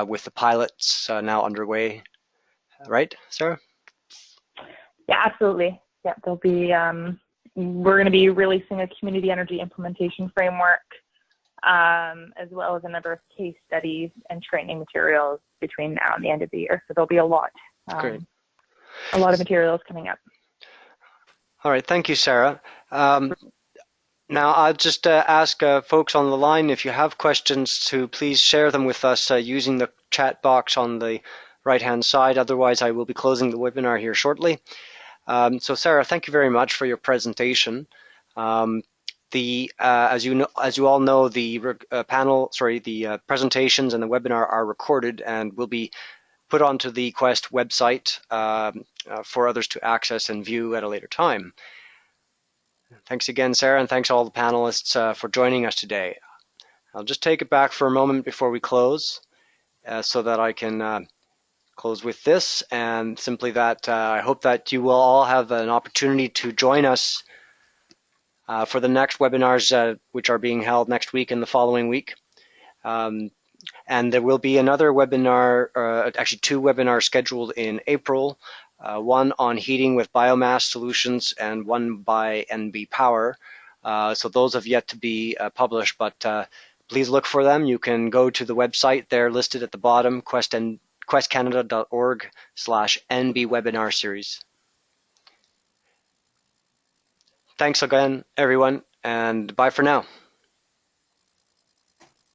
[SPEAKER 1] with the pilots now underway. Right, Sarah?
[SPEAKER 7] Yeah, absolutely. Yeah, there'll be, we're going to be releasing a community energy implementation framework, as well as a number of case studies and training materials between now and the end of the year. So there'll be a lot of materials coming up.
[SPEAKER 1] All right, thank you, Sarah. Now, I'll just ask folks on the line, if you have questions, to please share them with us using the chat box on the right-hand side. Otherwise, I will be closing the webinar here shortly. So, Sarah, thank you very much for your presentation. As you all know, the presentations and the webinar are recorded and will be put onto the Quest website for others to access and view at a later time. Thanks again, Sarah, and thanks all the panelists for joining us today. I'll just take it back for a moment before we close so that I can close with this, and simply that I hope that you will all have an opportunity to join us for the next webinars which are being held next week and the following week. And there will be another webinar, actually two webinars scheduled in April. One on heating with biomass solutions and one by NB Power. So those have yet to be published, but please look for them. You can go to the website. They're listed at the bottom, questcanada.org/NB webinar series. Thanks again, everyone, and bye for now.